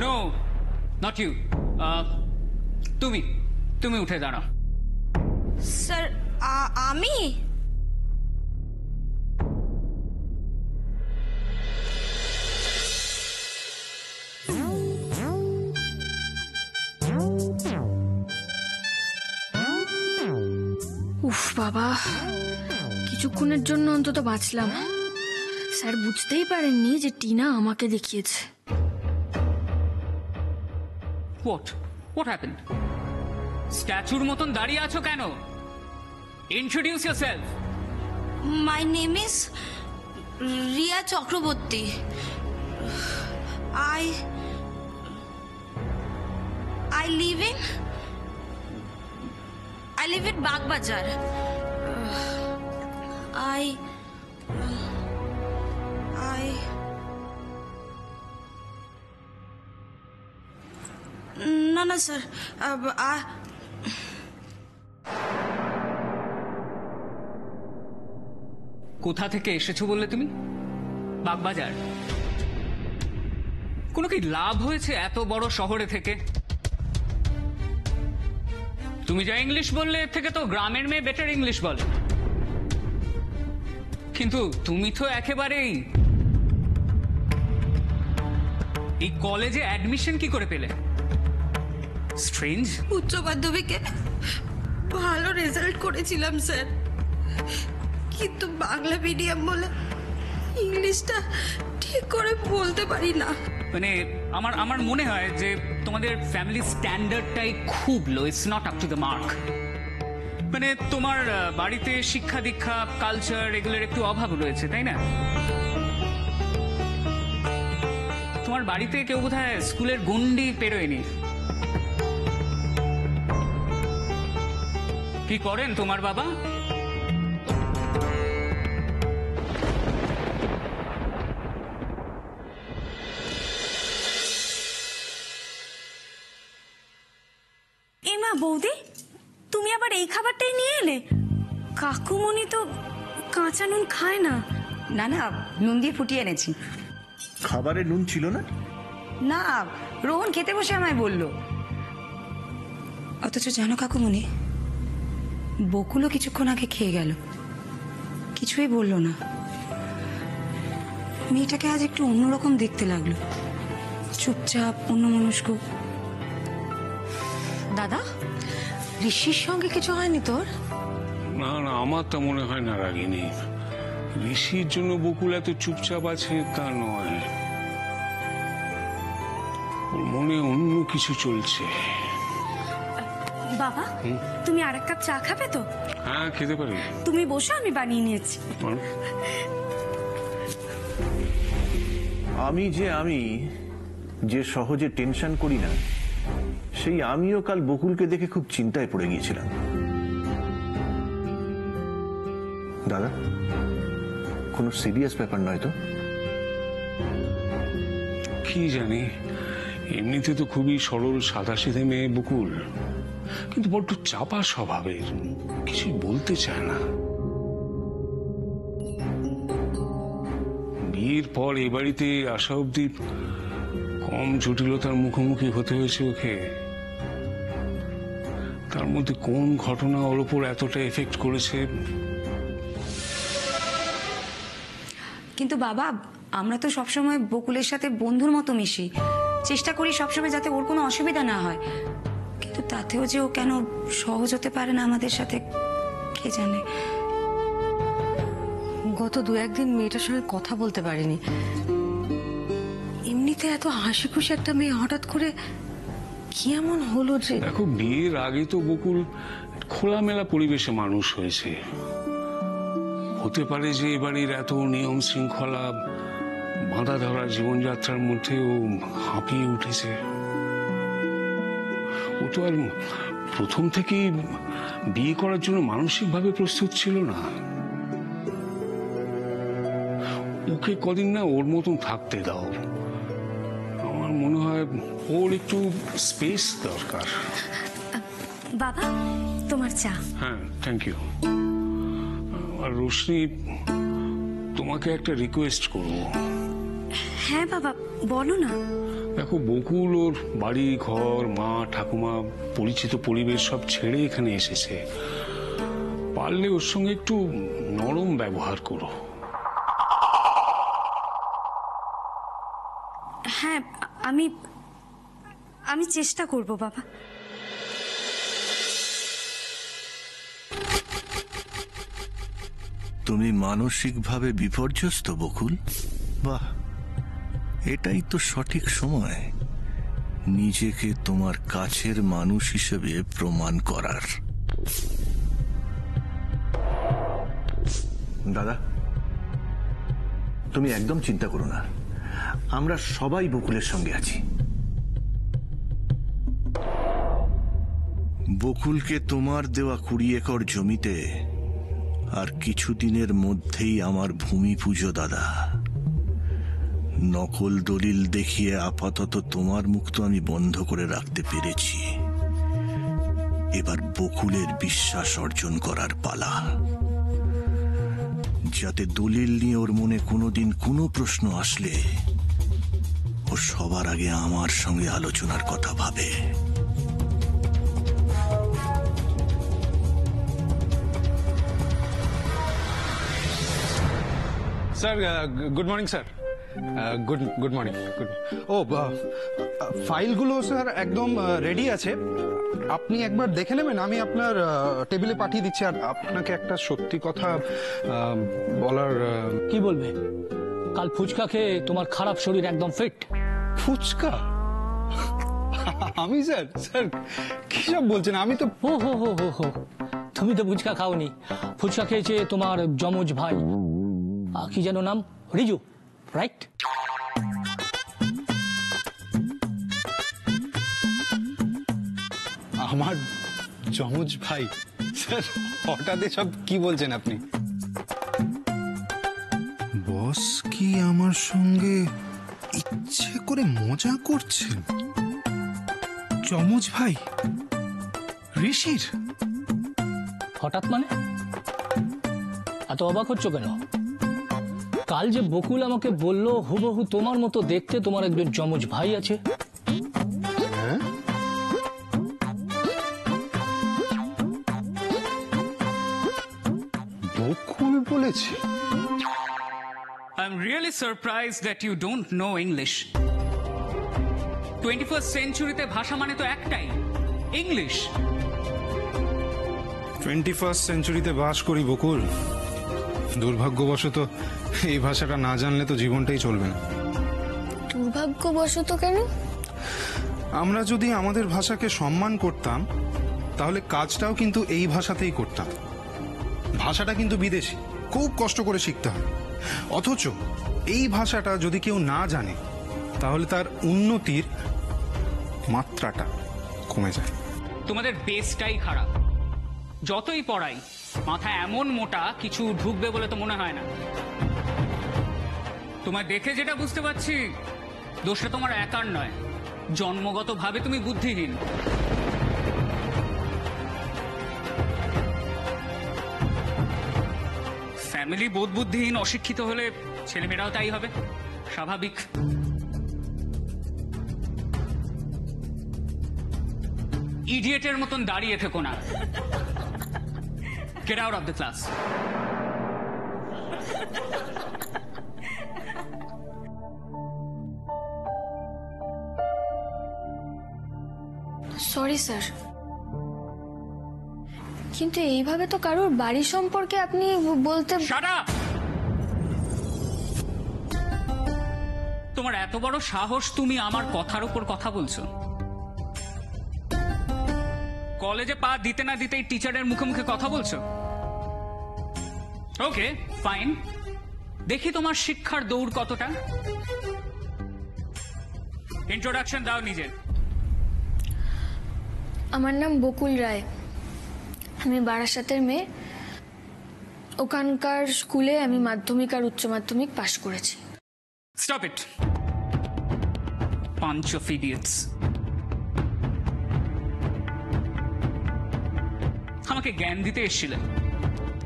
No, not you. তুমি তুমি উঠে দাঁড়াও। স্যার আমি উফ বাবা, কিছুক্ষণের জন্য অন্তত বাঁচলাম। স্যার বুঝতেই পারেননি যে টিনা আমাকে দেখিয়েছে। What happened? স্ট্যাচুর মতন দাঁড়িয়ে আছো কেন? Introduce yourself. My name is Riya Chakraborty. I live in Bagbajar. না স্যার, কোথা থেকে এসেছো বললে তুমি? বাগবাজার। কোনো কি লাভ হয়েছে এত বড় শহরে থেকে? তুমি যা ইংলিশ বললে এর থেকে তো গ্রামের মেয়ে বেটার ইংলিশ বলে। কিন্তু তুমি তো একেবারেই এই কলেজে অ্যাডমিশন কি করে পেলে? স্ট্রেঞ্জ। উচ্চ মাধ্যমিকে ভালো রেজাল্ট করেছিলাম স্যার, কিন্তু বাংলা মিডিয়াম বলে ইংলিশটা ঠিক করে বলতে পারি না। মানে আমার মনে হয় যে তোমাদের ফ্যামিলি স্ট্যান্ডার্ডটাই খুব low, it's not up to the mark. মানে তোমার বাড়িতে শিক্ষা দীক্ষা কালচার এগুলোর একটু অভাব রয়েছে, তাই না? তোমার বাড়িতে কেউ বোধহয় স্কুলের গণ্ডি পেরোয়নি। কি করেন তোমার বাবা? এমা বৌদি, তুমি আবার এই খাবারটাই নিয়ে এলে? কাকুমণি তো কাঁচা নুন খায় না। না না, নুন দিয়ে ফুটিয়ে এনেছি। খাবারে নুন ছিল না? না, রোহন খেতে বসে আমায় বলল। অথচ জানো কাকুমণি, বকুলও কিছুক্ষণ আগে খেয়ে গেল, কিছুই বলল না। মেয়েটাকে আজ একটু অন্যরকম দেখতে লাগলো, চুপচাপ অন্যমনস্ক। দাদা, ঋষির সঙ্গে কিছু হয়নি তোর? না না, আমার তা মনে হয় না রাগিনী। ঋষির জন্য বকুল এত চুপচাপ আছে তা নয়, ওর মনে অন্য কিছু চলছে। বাবা, তুমি আর এক কাপ চা খাবে তো? হ্যাঁ, খেতে পারি। তুমি বসো, আমি বানিয়ে নিয়েছি। আমি যে সহজে টেনশন করি না, সেই আমিও কাল বকুলকে দেখে খুব চিন্তায় পড়ে গিয়েছিলাম। দাদা, কোনো সিরিয়াস ব্যাপার নয় তো? কি জানি, এমনিতে তো খুবই সরল সাদাসিধে মেয়ে বকুল, কিন্তু বড্ড চাপা স্বভাবের, কিছুই বলতে চায় না। বিয়ের পর এ বাড়িতে আসা অব্দি কম জটিলতার মুখোমুখি হতে হয়েছে ওকে। তার মধ্যে কোন ঘটনা ওর উপর এতটা এফেক্ট করেছে। কিন্তু বাবা, আমরা তো সবসময় বকুলের সাথে বন্ধুর মতো মিশি, চেষ্টা করি সবসময় যাতে ওর কোনো অসুবিধা না হয়, কিন্তু তাতেও যে ও কেন সহজ হতে পারে না আমাদের সাথে, কে জানে। গত 2-1 দিন মেয়েটার সঙ্গে কথা বলতে পারিনি। এমনিতে এত হাসি খুশি একটা মেয়ে হঠাৎ করে কি এমন হলো যে? দেখো, বিয়ের আগে তো বকুল খোলামেলা পরিবেশে মানুষ হয়েছে। হতে পারে যে এবাড়ির এত নিয়ম শৃঙ্খলা বাঁধা ধরা জীবনযাত্রার মধ্যে ও হাঁপিয়ে উঠেছে। ও তো আর প্রথম থেকেই বিয়ে করার জন্য মানসিকভাবে প্রস্তুত ছিল না। ওকে কদিন না ওর মতন থাকতে দাও। আমার মনে হয় ওর একটু স্পেস দরকার। বাবা, তোমার চা। হ্যাঁ, থ্যাংক ইউ। আর রোশনি, তোমাকে একটা রিকোয়েস্ট করব। হ্যাঁ বাবা, বলো না। দেখো, বকুল ওর বাড়ি ঘর, মা ঠাকুমা, পরিচিত পরিবেশ সব ছেড়ে এখানে এসেছে। পারলে ওর সঙ্গে একটু নরম ব্যবহার করো। হ্যাঁ, আমি আমি চেষ্টা করব বাবা। তুমি মানসিকভাবে বিপর্যস্ত বকুল? বাহ, এটাই তো সঠিক সময় নিজেকে তোমার কাছের মানুষ হিসেবে প্রমাণ করার। দাদা, তুমি একদম চিন্তা করো না, আমরা সবাই বকুলের সঙ্গে আছি। বকুলকে তোমার দেওয়া 20 একর জমিতে আর কিছুদিনের মধ্যেই আমার ভূমি পুজো দাদা। নকল দলিল দেখিয়ে আপাতত তোমার মুখ তো আমি বন্ধ করে রাখতে পেরেছি। এবার বকুলের বিশ্বাস অর্জন করার পালা, যাতে দলিল নিয়ে ওর মনে কোনোদিন কোনো প্রশ্ন আসলে ও সবার আগে আমার সঙ্গে আলোচনার কথা ভাবে। Sir, good morning sir. Good morning. ও, ফাইলগুলো স্যার একদম রেডি আছে, আপনি একবার দেখে নেবেন। আমি আপনার টেবিলে পাঠিয়ে দিচ্ছি। আর আপনাকে একটা সত্যি কথা বলার। কি বলবে? কাল ফুচকা খেয়ে তোমার খারাপ শরীর একদম ফিট। ফুচকা? আমি স্যার স্যার কি সব বলছেন? আমি তো হো হো হো হো হো, তুমি তো ফুচকা খাওনি। ফুচকা খেয়েছে তোমার যমজ ভাই, কি যেন নাম, রিজু, রাইট? আমার যমজ ভাই? স্যার, হঠাৎ সব কি বলছেন আপনি? বস কি আমার সঙ্গে ইচ্ছে করে মজা করছেন? যমজ ভাই ঋষির? হঠাৎ মানে? এত অবাক হচ্ছ কেন? কাল যে বকুল আমাকে বলল হুবহু তোমার মতো দেখতে তোমার একজন যমজ ভাই আছে। বকুল বলেছে? I'm really surprised that you don't know English. 21st centuryতে ভাষা মানে তো একটাই, ইংলিশ। 21st সেঞ্চুরিতে বাস করি বকুল। দুর্ভাগ্যবশত এই ভাষাটা না জানলে তো জীবনটাই চলবে না। দুর্ভাগ্যবশত কেন? আমরা যদি আমাদের ভাষাকে সম্মান করতাম তাহলে কাজটাও কিন্তু এই ভাষাতেই করতাম। ভাষাটা কিন্তু বিদেশি, খুব কষ্ট করে শিখতে হয়। অথচ এই ভাষাটা যদি কেউ না জানে তাহলে তার উন্নতির মাত্রাটা কমে যায়। তোমাদের বেসটাই খারাপ। যতই পড়াই, মাথা এমন মোটা কিছু ঢুকবে বলে তো মনে হয় না। তোমার দেখে যেটা বুঝতে পারছি, দোষটা তোমার একার নয়, জন্মগতভাবে তুমি বুদ্ধিহীন। ফ্যামিলি বোধ বুদ্ধিহীন, অশিক্ষিত হলে ছেলেমেয়েরাও তাই হবে, স্বাভাবিক। ইডিয়েটের মতন দাঁড়িয়ে থেকো না। Get out of the class. Sorry sir, কিন্তু এইভাবে তো কারোর বাড়ি সম্পর্কে আপনি বলতে। Shut up! তোমার এত বড় সাহস, তুমি আমার কথার উপর কথা বলছো? কলেজে পা দিতে না দিতেই টিচারের মুখে মুখে কথা বলছো? ওকে, ফাইন, দেখি তোমার শিক্ষার দৌড় কতটা। ইন্ট্রোডাকশন দাও নিজের। আমার নাম বকুল রায়, আমি বারাসাতের মেয়ে। ওখানকার স্কুলে আমি মাধ্যমিক আর উচ্চ মাধ্যমিক পাশ করেছি। Stop it. Bunch of idiots. আমাকে জ্ঞান দিতে এসেছিলেন?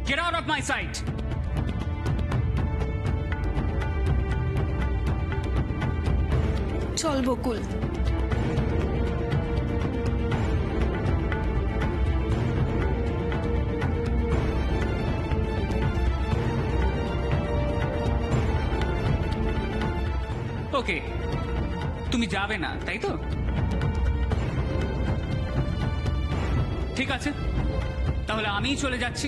Get out of my sight. চল বকুল। ওকে, তুমি যাবে না তাই তো? ঠিক আছে, তাহলে আমিই চলে যাচ্ছি।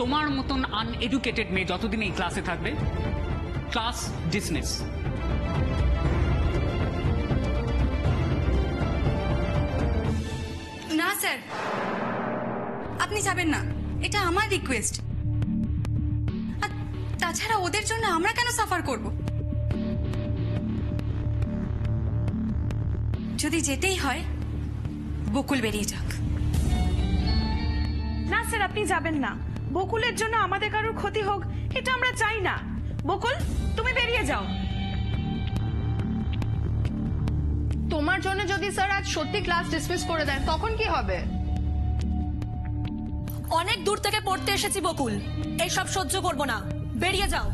তোমার মতন আনএডুকেটেড মেয়ে যতদিন এই ক্লাসে থাকবে, ক্লাস ডিসমিস। না স্যার, আপনি যাবেন না, এটা আমার রিকোয়েস্ট। আর তাছাড়া ওদের জন্য আমরা কেন সাফার করব? যদি যেতেই হয় বকুল বেরিয়ে যাক। না স্যার, আপনি যাবেন না। বকুলের জন্য আমাদের কারোর ক্ষতি হোক এটা আমরা চাই না। বকুল, তুমি বেরিয়ে যাও। তোমার জন্য যদি স্যার আজ সত্যি ক্লাস ডিসমিস করে দেন তখন কি হবে? অনেক দূর থেকে পড়তে এসেছি বকুল, এইসব সহ্য করব না, বেরিয়ে যাও।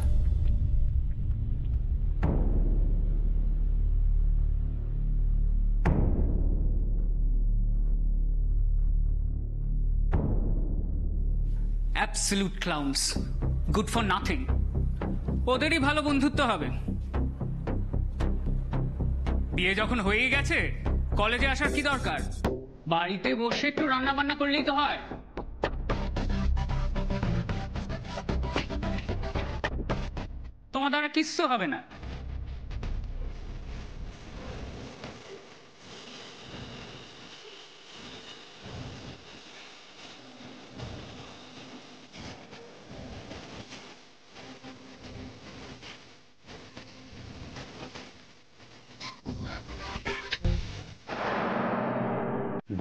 Absolute clowns, good for nothing. ওদেরই ভালো বন্ধুত্ব হবে। বিয়ে যখন হয়েই গেছে, কলেজে আসার কি দরকার? বাড়িতে বসে একটু রান্না বান্না করলেই তো হয়। তোমার দ্বারা কিচ্ছু হবে না।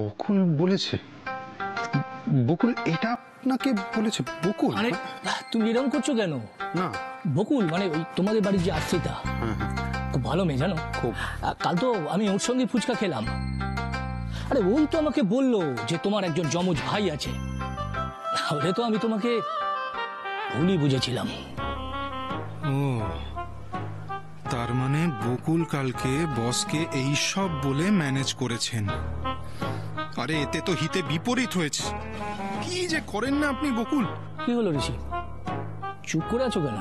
বকুল বলেছে? বকুল এটা আপনাকে বলেছে? বকুল? আরে তুমি এরকম করছো কেন? না, বকুল মানে ওই তোমাদের বাড়ির যে আশ্রিতা, খুব ভালো মেয়ে জানো। খুব। কাল তো আমি ওর সঙ্গে ফুচকা খেলাম। আরে ওই তো আমাকে বললো যে তোমার একজন যমজ ভাই আছে। তাহলে তো আমি তোমাকে ভুলই বুঝেছিলাম। ও, তার মানে বকুল কালকে বসকে এই সব বলে ম্যানেজ করেছেন। আরে এতে তো হিতে বিপরীত হয়েছে। কি যে করেন না আপনি বকুল। কি হলো ঋষি, চুপ করে আছো কেন?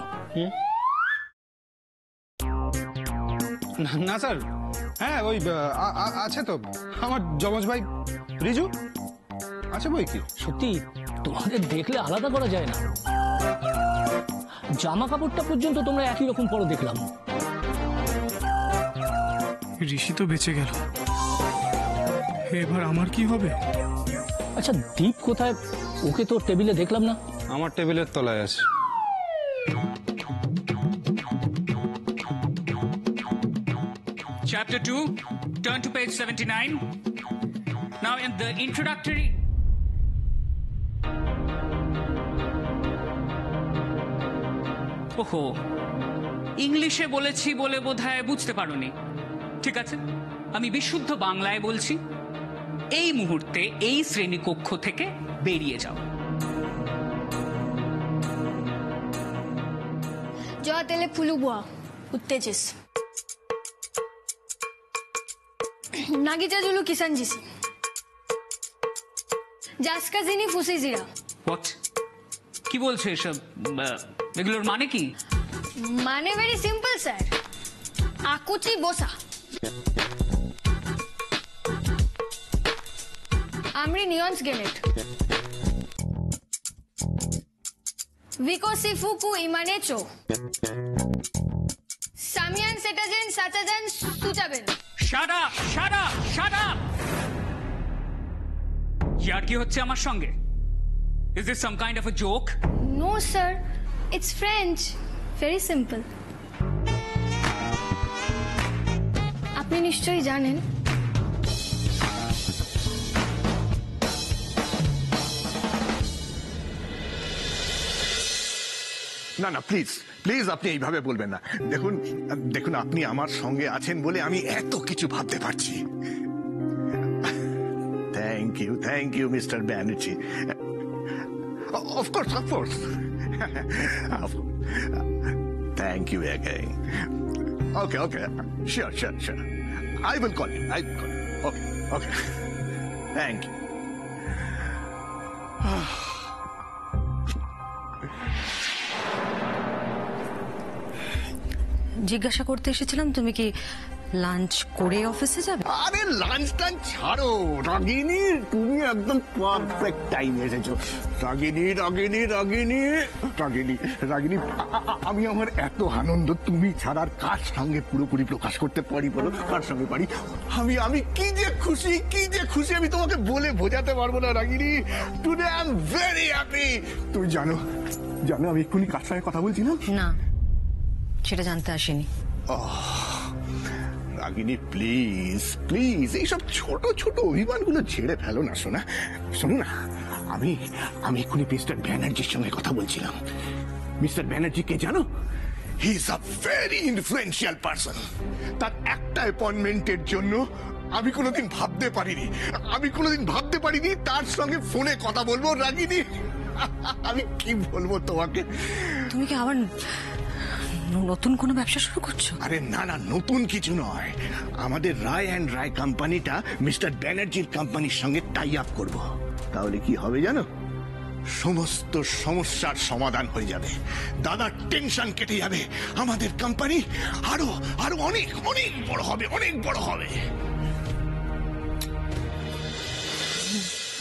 না স্যার, হ্যাঁ ওই আছে তো আমার যমজ ভাই রিজু আছে। বই কি সত্যি তোমাদের দেখলে আলাদা করা যায় না। জামা কাপড়টা পর্যন্ত তোমরা একই রকম পরো দেখলাম। ঋষি তো বেঁচে গেল, এবার আমার কি হবে? আচ্ছা দীপ কোথায়? ওকে তো টেবিলে দেখলাম না। আমার টেবিলের তলায় আছে। Chapter 2, turn to page 79. Now in the introductory... ওহো, ইংলিশে বলেছি বলে বোধহয় বুঝতে পারোনি। ঠিক আছে, আমি বিশুদ্ধ বাংলায় বলছি। এই মুহূর্তে এই শ্রেণীকক্ষ থেকে বেরিয়ে যাও। জয়াতেলে ফুলুবুয়া উত্তেজিস নাগিজা জুলু কিষান জিসি জাসকাজিনি ফুসিজিরা। হোয়াট? কি বলছো এসব? এগুলোর মানে কি? মানে ভেরি সিম্পল স্যার, আকুচি বসা। আমরি নিয়ন্স গেনেট ভিকোসিফুকু ইমানেচো Samiyan সেটাজেন সাচাজান সুচাবেন। Shut up! Shut up! Shut up! ইয়ার কি হচ্ছে আমার সঙ্গে? Is this some kind of a joke? No sir, it's French. Very simple. আপনি নিশ্চয়ই জানেন না না, প্লিজ প্লিজ আপনি এইভাবে বলবেন না। দেখুন দেখুন, আপনি আমার সঙ্গে আছেন বলে আমি এত কিছু ভাবতে পারছি। Thank you mister Banerjee. Of course thank you again. Okay, okay. Sure. I will call you. Okay. Thank you. জিজ্ঞাসা করতে এসেছিলাম তুমি কি লাঞ্চ করে অফিসে যাবে? আরে লাঞ্চ টাঞ্চ ছাড়ো রাগিনী, তুমি একদম পারফেক্ট টাইমে এসেছো। রাগিনী, আমি আমার এত আনন্দ তুমি ছাড়ার কার সঙ্গে পুরোপুরি প্রকাশ করতে পারি বলো? কার সঙ্গে পারি? আমি কি যে খুশি আমি তোমাকে বলে বোঝাতে পারবো না Ragini. Today I am very happy. তুমি জানো আমি এক্ষুনি কার সঙ্গে কথা বলছিলাম? না, সেটা জানতে আসেনি। রাগিনী প্লিজ এইসব ছোট ছোট অভিমানগুলো ছেড়ে ফেলো না। শোনো না, আমি এক্ষুনি মিস্টার ব্যানার্জির সঙ্গে কথা বলছিলাম। মিস্টার ব্যানার্জি কে জানো? He is a very influential person. তার একটা অ্যাপয়েন্টমেন্টের জন্য আমি কোনোদিন ভাবতে পারিনি তার সঙ্গে ফোনে কথা বলবো। রাগিনী, আমি কি বলবো তোমাকে? তুমি কি আবার নতুন কোনো ব্যবসা শুরু করছো? আরে না, নতুন কিছু নয়। আমাদের রায় অ্যান্ড রায় কোম্পানিটা মিস্টার ব্যানার্জির কোম্পানির সঙ্গে টাই আপ করব। তাহলে কি হবে জানো? সমস্ত সমস্যার সমাধান হয়ে যাবে, দাদার টেনশন কেটে যাবে, আমাদের কোম্পানি আরো অনেক বড় হবে।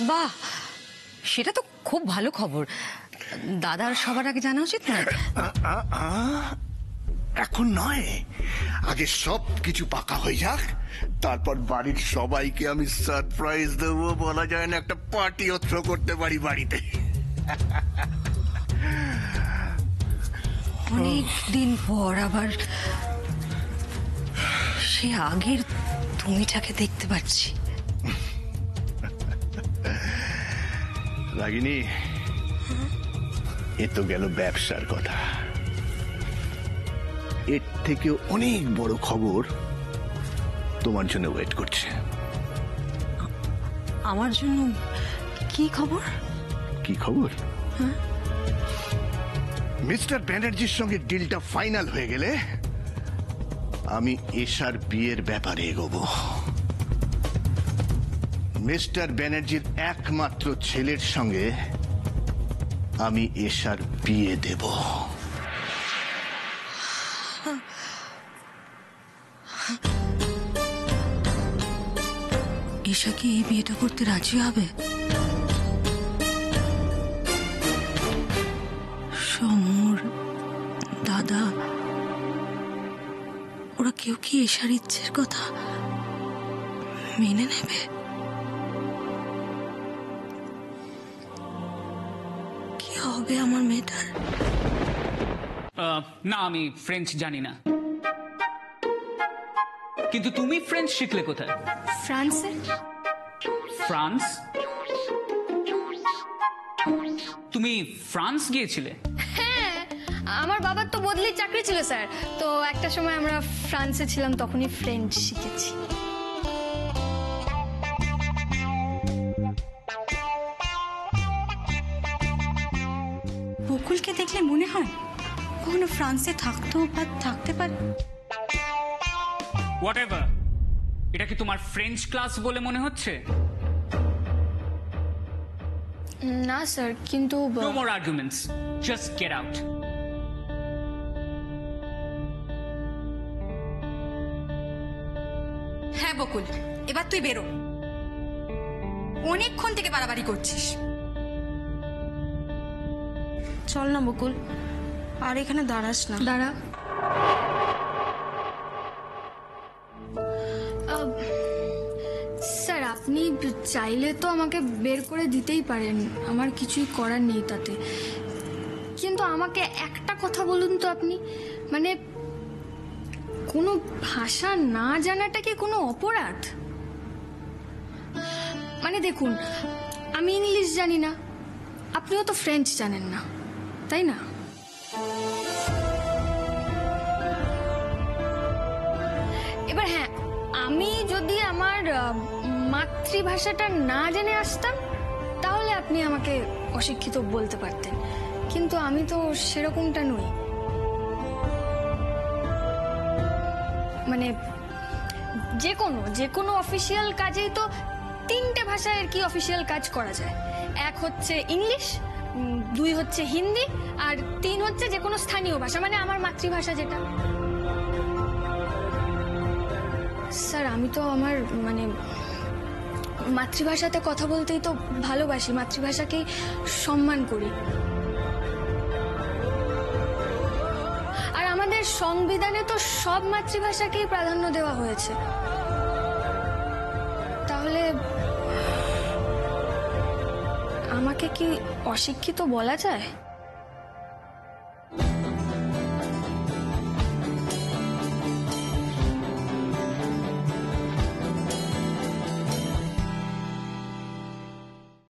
বাহ, সেটা তো খুব ভালো খবর। দাদার সবার আগে জানা উচিত না? এখন নয়, আগে সব কিছু পাকা হয়ে যাক, তারপর বাড়ির সবাইকে আমি সারপ্রাইজ দেবো। বলা যায় না, একটা পার্টিও থ্রো করতে পারি বাড়িতে। অনেক দিন পর আবার সে আগের তুমিটাকে দেখতে পাচ্ছি। রাগিনী, এ তো গেল ব্যবসার কথা। এর থেকে অনেক বড় খবর তোমার জন্য ওয়েট করছে। আমার জন্য কি খবর? মিস্টার ব্যানার্জির সঙ্গে ডিলটা ফাইনাল হয়ে গেলে আমি এশার বিয়ের ব্যাপারে এগোবো। মিস্টার ব্যানার্জির একমাত্র ছেলের সঙ্গে আমি এশার বিয়ে দেব। ঈশা কি এই বিয়েটা করতে রাজি হবে? সমর, দাদা, ওরা কেউ কি ঈশার ইচ্ছের কথা মেনে নেবে? কি হবে আমার মেয়েটার? না, আমি ফ্রেঞ্চ জানি না। কিন্তু তুমি ফ্রেঞ্চ শিখলে কোথায়? ফ্রান্সে। ফ্রান্স? তুমি ফ্রান্স গিয়েছিলে? হ্যাঁ, আমার বাবার তো বদলি চাকরি ছিল স্যার, তো একটা সময় আমরা ফ্রান্সে ছিলাম, তখনই ফ্রেঞ্চ শিখেছি। বকুলকে দেখলে মনে হয় কখনো ফ্রান্সে থাকতেও বা থাকতে পারে। হোয়াটএভার, এটা কি তোমার ফ্রেঞ্চ ক্লাস বলে মনে হচ্ছে? না স্যার, কিন্তু No more arguments. Just get out. হ্যাঁ বকুল, এবার তুই বেরো। অনেকক্ষণ থেকে বাড়াবাড়ি করছিস। চল না বকুল, আর এখানে দাঁড়াস না। দাঁড়া। স্যার, আপনি চাইলে তো আমাকে বের করে দিতেই পারেন, আমার কিছুই করার নেই তাতে। কিন্তু আমাকে একটা কথা বলুন তো আপনি, মানে কোনো ভাষা না জানাটা কি কোনো অপরাধ? মানে দেখুন, আমি ইংলিশ জানি না, আপনিও তো ফ্রেঞ্চ জানেন না, তাই না? এবার হ্যাঁ, আমি যদি আমার মাতৃভাষাটা না জেনে আসতাম তাহলে আপনি আমাকে অশিক্ষিত বলতে পারতেন, কিন্তু আমি তো সেরকমটা নই। মানে যে কোনো অফিসিয়াল কাজেই তো 3টে ভাষায় আর কি অফিসিয়াল কাজ করা যায়। 1 হচ্ছে ইংলিশ, 2 হচ্ছে হিন্দি, আর 3 হচ্ছে যে কোনো স্থানীয় ভাষা, মানে আমার মাতৃভাষা যেটা। স্যার আমি তো আমার মানে মাতৃভাষাতে কথা বলতেই তো ভালোবাসি, মাতৃভাষাকেই সম্মান করি। আর আমাদের সংবিধানে তো সব মাতৃভাষাকেই প্রাধান্য দেওয়া হয়েছে। তাহলে আমাকে কি অশিক্ষিত বলা যায়?